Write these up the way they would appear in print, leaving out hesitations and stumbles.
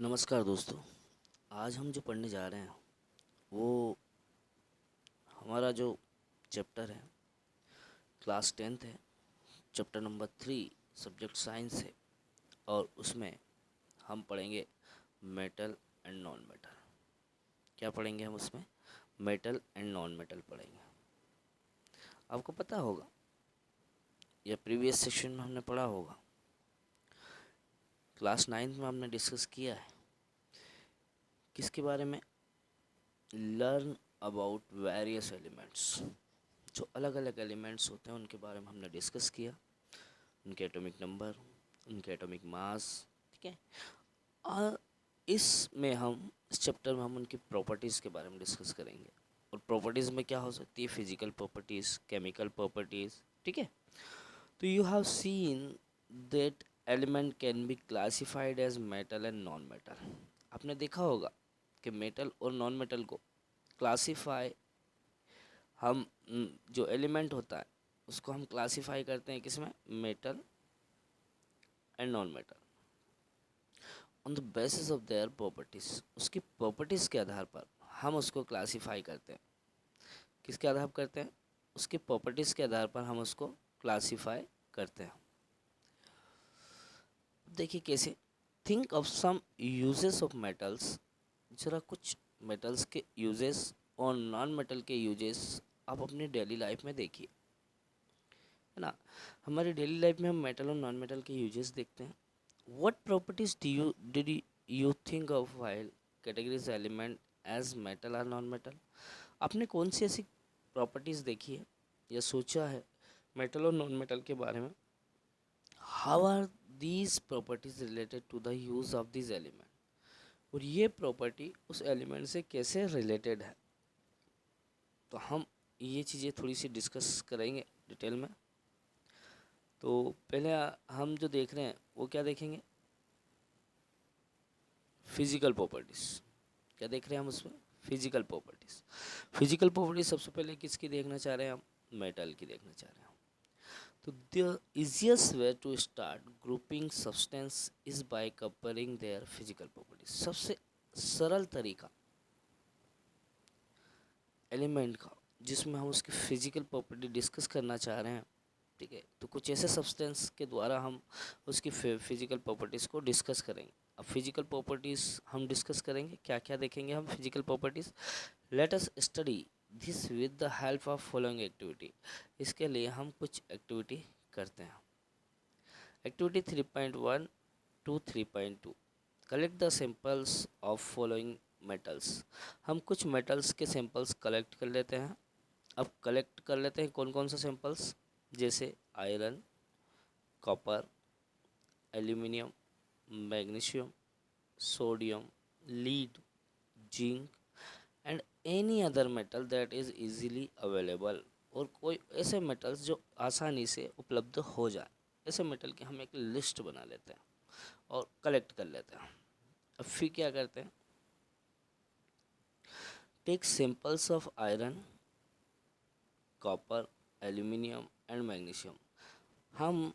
नमस्कार दोस्तों। आज हम जो पढ़ने जा रहे हैं वो हमारा जो चैप्टर है क्लास 10th है। चैप्टर नंबर 3 सब्जेक्ट साइंस है और उसमें हम पढ़ेंगे मेटल एंड नॉन मेटल। क्या पढ़ेंगे हम उसमें? मेटल एंड नॉन मेटल पढ़ेंगे। आपको पता होगा या प्रीवियस सेक्शन में हमने पढ़ा होगा, क्लास 9th में हमने डिस्कस किया है किसके बारे में? Learn about various elements. जो अलग अलग एलिमेंट्स होते हैं उनके बारे में हमने डिस्कस किया, उनके एटॉमिक नंबर, उनके एटॉमिक मास। ठीक है। और इस चैप्टर में हम उनकी प्रॉपर्टीज़ के बारे में डिस्कस करेंगे। और प्रॉपर्टीज़ में क्या हो सकती है? Physical properties, chemical properties. ठीक है। तो you have seen that element can be classified as metal and non metal. आपने देखा होगा कि मेटल और नॉन मेटल को क्लासीफाई जो एलिमेंट होता है उसको हम क्लासीफाई करते हैं किसमें? Metal and non metal on the basis of their properties. उसकी प्रॉपर्टीज़ के आधार पर हम उसको क्लासीफाई करते हैं। किसके आधार पर करते हैं? उसकी प्रॉपर्टीज़ के आधार पर हम उसको क्लासीफाई करते हैं। देखिए कैसे। Think of some uses of metals. जरा कुछ मेटल्स के यूजेस और नॉन मेटल के यूजेस आप अपनी डेली लाइफ में देखिए, है ना। हमारी डेली लाइफ में हम मेटल और नॉन मेटल के यूजेस देखते हैं। What properties did you think of while categories element as metal और नॉन मेटल? आपने कौन सी ऐसी प्रॉपर्टीज़ देखी है या सोचा है मेटल और नॉन मेटल के बारे में? How are these properties related to the use of this element? और ये प्रॉपर्टी उस एलिमेंट से कैसे रिलेटेड है? तो हम ये चीज़ें थोड़ी सी डिस्कस करेंगे डिटेल में। तो पहले हम जो देख रहे हैं वो क्या देखेंगे? Physical properties. क्या देख रहे हैं हम उसमें? Physical properties. फिजिकल प्रॉपर्टीज सबसे पहले किसकी देखना चाह रहे हैं हम? मेटल की देखना चाह रहे हैं। तो the easiest way to start grouping substance is by comparing their physical properties. सबसे सरल तरीका एलिमेंट का जिसमें हम उसकी फिजिकल प्रॉपर्टी डिस्कस करना चाह रहे हैं, ठीक है, तो कुछ ऐसे सब्सटेंस के द्वारा हम उसकी फिजिकल प्रॉपर्टीज़ को डिस्कस करेंगे। अब फिजिकल प्रॉपर्टीज़ हम डिस्कस करेंगे, क्या क्या देखेंगे हम physical properties? Let us study this with the help of following activity. इसके लिए हम कुछ एक्टिविटी करते हैं। Activity 3.1 to 3.2, collect the samples of following metals. हम कुछ मेटल्स के सैंपल्स कलेक्ट कर लेते हैं। अब कलेक्ट कर लेते हैं कौन कौन सा सैंपल्स? जैसे iron, copper, aluminium, magnesium, sodium, lead, zinc and any other metal that is easily available. और कोई ऐसे मेटल्स जो आसानी से उपलब्ध हो जाए, ऐसे मेटल की हम एक लिस्ट बना लेते हैं और कलेक्ट कर लेते हैं। अब फिर क्या करते हैं? Take samples of iron, copper, aluminium and magnesium. हम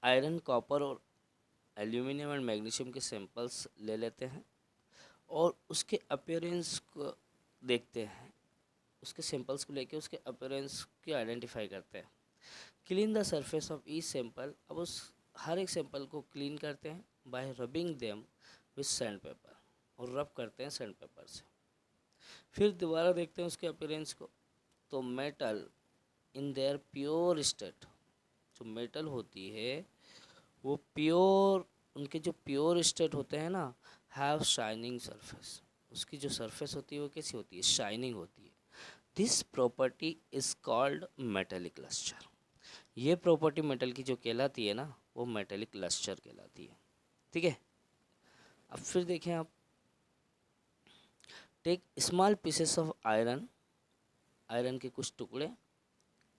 आयरन, कॉपर और एल्यूमिनियम एंड मैग्नीशियम के सैंपल्स ले लेते हैं और उसके अपीयरेंस को देखते हैं। उसके सैंपल्स को लेके उसके अपीयरेंस की आइडेंटिफाई करते हैं। Clean the surface of each sample. अब उस हर एक सैंपल को क्लीन करते हैं bye rubbing them with sand paper, और रब करते हैं सैंड पेपर से। फिर दोबारा देखते हैं उसके अपीयरेंस को। तो metal in their pure state, जो मेटल होती है वो प्योर, उनके जो प्योर स्टेट होते हैं ना, हैव शाइनिंग सरफेस। उसकी जो सरफेस होती है वो कैसी होती है? शाइनिंग होती है। This property is called metallic lustre. ये प्रॉपर्टी मेटल की जो कहलाती है ना, वो मेटेलिक लस्टर कहलाती है। ठीक है। अब फिर देखें आप, take small pieces of iron. Iron के कुछ टुकड़े,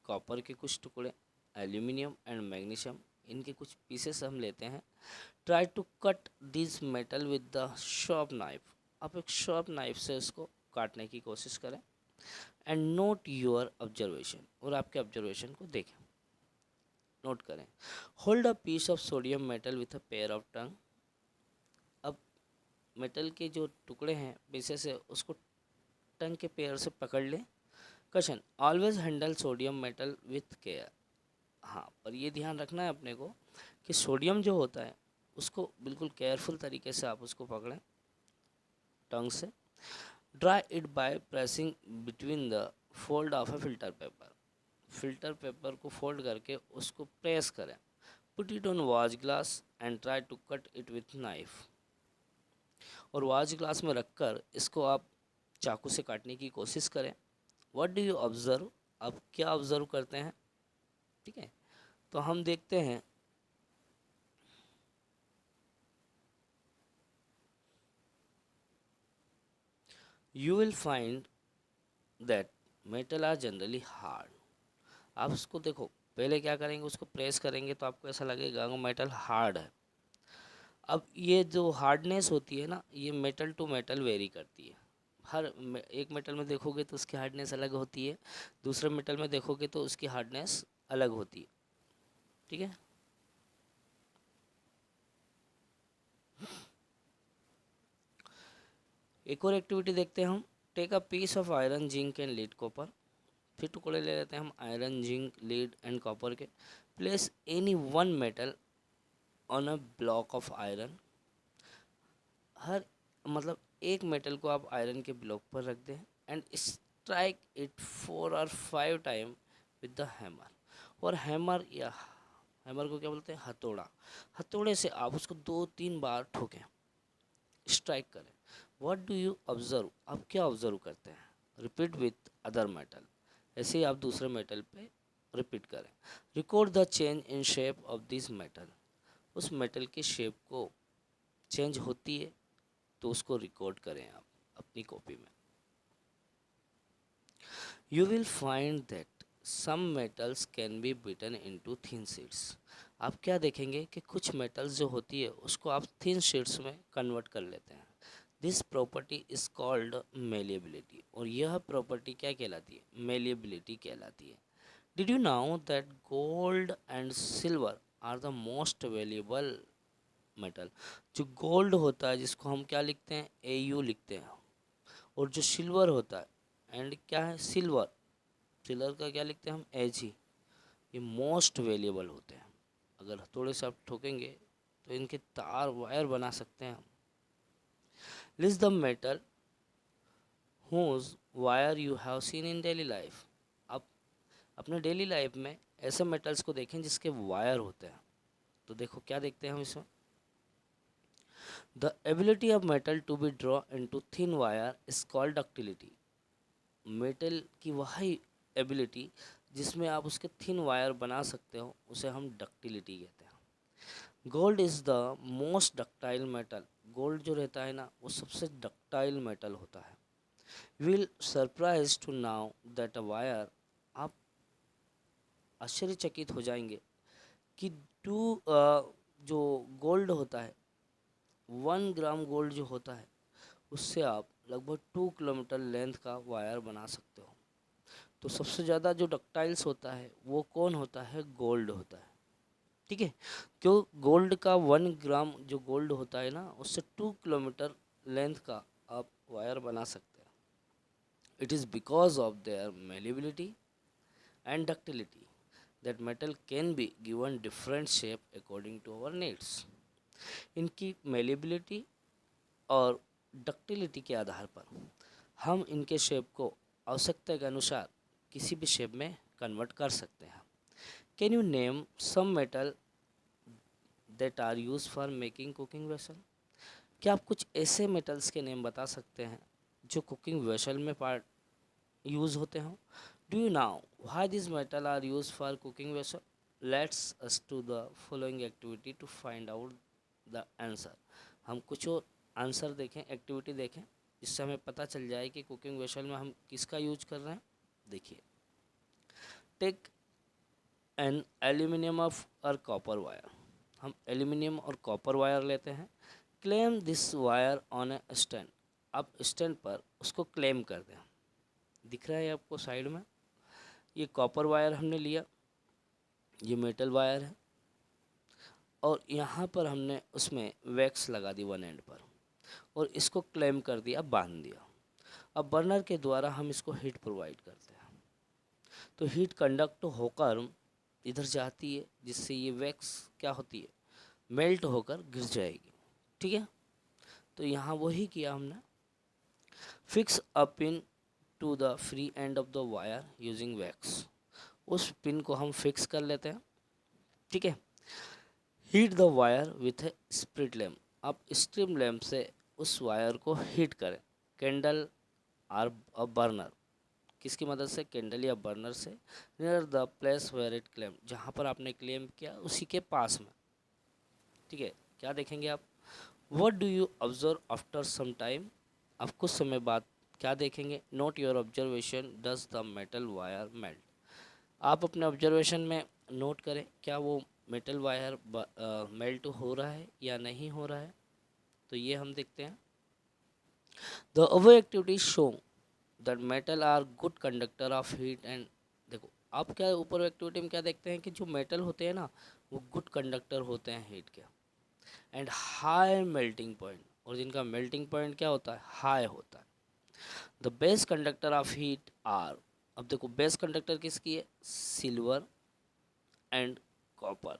कॉपर के कुछ टुकड़े, एल्यूमिनियम एंड मैग्नीशियम, इनके कुछ पीसेस हम लेते हैं। Try to cut this metal with the sharp knife. आप एक शार्प नाइफ से इसको काटने की कोशिश करें। एंड नोट योर ऑब्जर्वेशन, और आपके ऑब्जर्वेशन को देखें, नोट करें। Hold a piece of sodium metal with a pair of tong. अब मेटल के जो टुकड़े हैं पीछे से उसको टंग के पैर से पकड़ लें। Question, always handle sodium metal with care. हाँ, पर ये ध्यान रखना है अपने को कि सोडियम जो होता है उसको बिल्कुल केयरफुल तरीके से आप उसको पकड़ें टंग से। Dry it by pressing between the fold of a filter paper. Filter paper को फोल्ड करके उसको प्रेस करें। Put it on watch glass and try to cut it with knife. और वॉच ग्लास में रखकर इसको आप चाकू से काटने की कोशिश करें। व्हाट डू यू ऑब्जर्व, आप क्या ऑब्जर्व करते हैं? ठीक है, तो हम देखते हैं you will find that metal are generally hard. आप उसको देखो, पहले क्या करेंगे, उसको प्रेस करेंगे तो आपको ऐसा लगेगा वो मेटल हार्ड है। अब ये जो हार्डनेस होती है ना, ये मेटल टू मेटल वेरी करती है। एक मेटल में देखोगे तो उसकी हार्डनेस अलग होती है, दूसरे मेटल में देखोगे तो उसकी हार्डनेस अलग होती है। ठीक है, एक और एक्टिविटी देखते हैं हम। Take a piece of iron, zinc and lead copper. फिर टुकड़े ले लेते हैं हम iron, zinc, lead and copper के। Place any one metal on a block of iron. हर मतलब एक मेटल को आप आयरन के ब्लॉक पर रख दें एंड स्ट्राइक इट 4 और 5 टाइम विद द हैमर। और हैमर या हैमर को क्या बोलते हैं, हथौड़ा। हथौड़े से आप उसको 2-3 बार ठोकें, स्ट्राइक करें। व्हाट डू यू ऑब्जर्व, आप क्या ऑब्जर्व करते हैं? Repeat with other metal. ऐसे ही आप दूसरे मेटल पे रिपीट करें। Record the change in shape of this metal. उस मेटल की शेप को चेंज होती है तो उसको रिकॉर्ड करें आप अपनी कॉपी में। You will find that some metals can be beaten into thin sheets. आप क्या देखेंगे कि कुछ मेटल्स जो होती है उसको आप थिन शीट्स में कन्वर्ट कर लेते हैं। This property is called malleability. और यह प्रॉपर्टी क्या कहलाती है? मेलिएबिलिटी कहलाती है। Did you know that gold and silver are the most valuable metal. जो गोल्ड होता है जिसको हम क्या लिखते हैं, AU लिखते हैं, और जो सिल्वर होता है एंड क्या है, सिल्वर, सिल्वर का क्या लिखते हैं हम, AG। ये मोस्ट वैल्यूएबल होते हैं। अगर थोड़े से आप ठोकेंगे तो इनके तार वायर बना सकते हैं हम। List the metal whose wire you have seen in daily life. आप अपने डेली लाइफ में ऐसे मेटल्स को देखें जिसके वायर होते हैं। तो देखो क्या देखते हैं हम इसमें, the ability of metal to be draw into thin wire is called ductility. Metal की वही एबिलिटी जिसमें आप उसके थिन वायर बना सकते हो उसे हम डक्टिलिटी कहते हैं। Gold is the most ductile metal. Gold जो रहता है ना वो सबसे डक्टाइल मेटल होता है। Will surprise to know that a wire, आप आश्चर्यचकित हो जाएंगे कि जो गोल्ड होता है, 1 ग्राम गोल्ड जो होता है उससे आप लगभग 2 किलोमीटर लेंथ का वायर बना सकते हो। तो सबसे ज़्यादा जो डक्टाइल्स होता है वो कौन होता है, गोल्ड होता है। ठीक है, क्यों? गोल्ड का 1 ग्राम जो गोल्ड होता है ना उससे 2 किलोमीटर लेंथ का आप वायर बना सकते हैं। It is because of their malleability and ductility that metal can be given different shape according to our needs. इनकी मेलिबिलिटी और डक्टिलिटी के आधार पर हम इनके शेप को आवश्यकता के अनुसार किसी भी शेप में कन्वर्ट कर सकते हैं। Can you name some metal that are use for making cooking vessel. क्या आप कुछ ऐसे मेटल्स के नेम बता सकते हैं जो कुकिंग वेसल में पार्ट यूज़ होते हों? Do you know why this metal are use for cooking vessel. Let's us to the following activity to find out the answer. हम कुछ और आंसर देखें, एक्टिविटी देखें, जिससे हमें पता चल जाए कि कुकिंग वेसल में हम किसका यूज कर रहे हैं। देखिए, टेक एन एल्यूमिनियम ऑफ और कॉपर वायर। हम एल्यूमिनियम और कॉपर वायर लेते हैं। Claim this wire on A stand. आप स्टैंड पर उसको क्लेम कर दें। दिख रहा है आपको साइड में, ये कॉपर वायर हमने लिया, ये मेटल वायर है, और यहाँ पर हमने उसमें वैक्स लगा दी वन एंड पर। और इसको क्लैम कर दिया, बांध दिया। अब बर्नर के द्वारा हम इसको हीट प्रोवाइड करते हैं, तो हीट कंडक्ट होकर इधर जाती है, जिससे ये वैक्स क्या होती है, मेल्ट होकर गिर जाएगी। ठीक है, तो यहाँ वही किया हमने, fix a pin to the free end of the wire using wax. उस पिन को हम फिक्स कर लेते हैं। ठीक है, heat the wire with a spirit lamp. आप स्ट्रीम लैम्प से उस वायर को हीट करें, कैंडल और बर्नर, किसकी मदद से, कैंडल या बर्नर से, near the place where it claim, जहाँ पर आपने क्लेम किया उसी के पास में। ठीक है, क्या देखेंगे आप, what do you observe after some time, आप कुछ समय बाद क्या देखेंगे, note your observation, does the metal wire melt. आप अपने ऑब्जर्वेशन में नोट करें, क्या वो मेटल वायर मेल्ट हो रहा है या नहीं हो रहा है। तो ये हम देखते हैं, the above activity show that metal are good conductor of heat and, देखो आप क्या ऊपर एक्टिविटी में क्या देखते हैं कि जो मेटल होते हैं ना वो गुड कंडक्टर होते हैं हीट के, एंड हाई मेल्टिंग पॉइंट, और जिनका मेल्टिंग पॉइंट क्या होता है, हाई होता है। The best conductor of heat are, अब देखो बेस्ट कंडक्टर किसकी है, सिल्वर एंड कॉपर।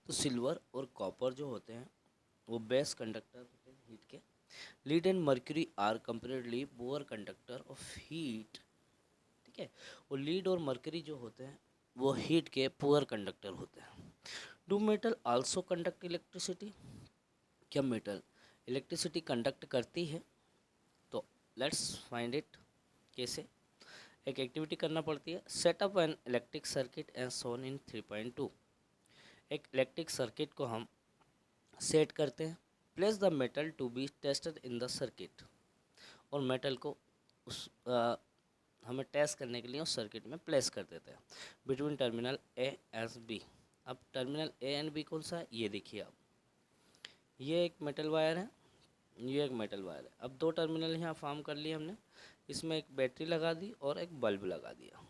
तो सिल्वर और कॉपर जो होते हैं वो बेस्ट कंडक्टर होते हैं हीट के। Lead and mercury are comparatively poor conductor of heat. ठीक है, वो लीड और मर्करी जो होते हैं वो हीट के पुअर कंडक्टर होते हैं। Do metal also conduct electricity, क्या मेटल इलेक्ट्रिसिटी कंडक्ट करती है। तो लेट्स फाइंड इट, कैसे, एक एक्टिविटी करना पड़ती है, set up an electric circuit as shown in 3.2। एक इलेक्ट्रिक सर्किट को हम सेट करते हैं, place the metal to be tested in the circuit, और मेटल को उस हमें टेस्ट करने के लिए उस सर्किट में प्लेस कर देते हैं between terminal A S B. अब टर्मिनल ए एंड बी कौन सा है, ये देखिए आप, ये एक मेटल वायर है, ये एक मेटल वायर है। अब दो टर्मिनल यहाँ फॉर्म कर लिए हमने, इसमें एक बैटरी लगा दी और एक बल्ब लगा दिया।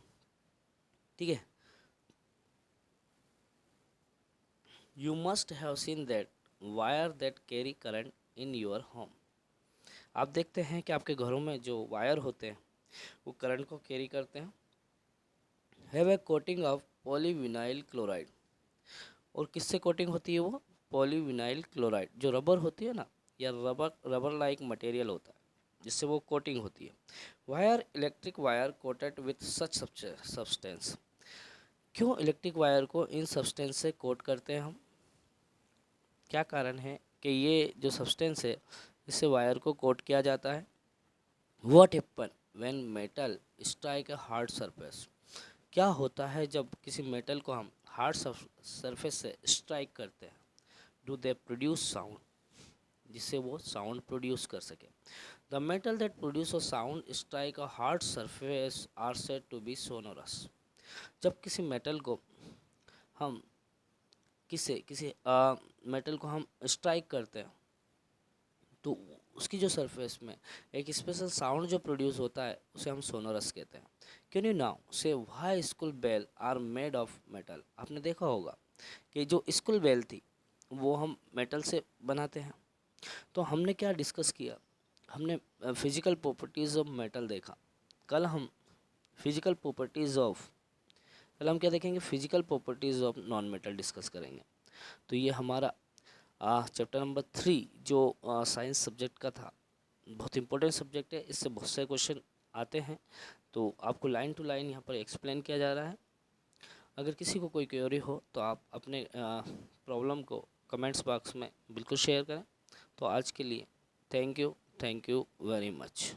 ठीक है, you must have seen that wire that carry current in your home. आप देखते हैं कि आपके घरों में जो वायर होते हैं वो करंट को कैरी करते हैं, have a coating of polyvinyl chloride, और किससे कोटिंग होती है वो, पॉलीविनाइल क्लोराइड, जो रबर होती है ना, या रबर लाइक मटेरियल होता है जिससे वो कोटिंग होती है। Wire electric wire coated with such substance, क्यों इलेक्ट्रिक वायर को इन सब्सटेंस से कोट करते हैं हम, क्या कारण है कि ये जो सब्सटेंस है इससे वायर को कोट किया जाता है। What happen when metal strike a hard surface, क्या होता है जब किसी मेटल को हम हार्ड सरफेस से स्ट्राइक करते हैं, डू दे प्रोड्यूस साउंड, जिससे वो साउंड प्रोड्यूस कर सके। The metal that produce a sound strike a hard surface are said to be sonorous. जब किसी मेटल को हम किसी मेटल को हम स्ट्राइक करते हैं तो उसकी जो सरफेस में एक स्पेशल साउंड जो प्रोड्यूस होता है उसे हम सोनोरस कहते हैं। Can you now say why school bell are made of metal, आपने देखा होगा कि जो स्कूल बेल थी वो हम मेटल से बनाते हैं। तो हमने क्या डिस्कस किया, हमने फिजिकल प्रॉपर्टीज़ ऑफ मेटल देखा। कल हम फिजिकल प्रॉपर्टीज़ ऑफ कल हम क्या देखेंगे, physical properties of non metal discuss करेंगे। तो ये हमारा चैप्टर नंबर 3 जो साइंस सब्जेक्ट का था, बहुत इंपॉर्टेंट सब्जेक्ट है, इससे बहुत से क्वेश्चन आते हैं। तो आपको लाइन टू लाइन यहाँ पर एक्सप्लेन किया जा रहा है। अगर किसी को कोई क्वेरी हो तो आप अपने प्रॉब्लम को कमेंट्स बॉक्स में बिल्कुल शेयर करें। तो आज के लिए थैंक यू वेरी मच।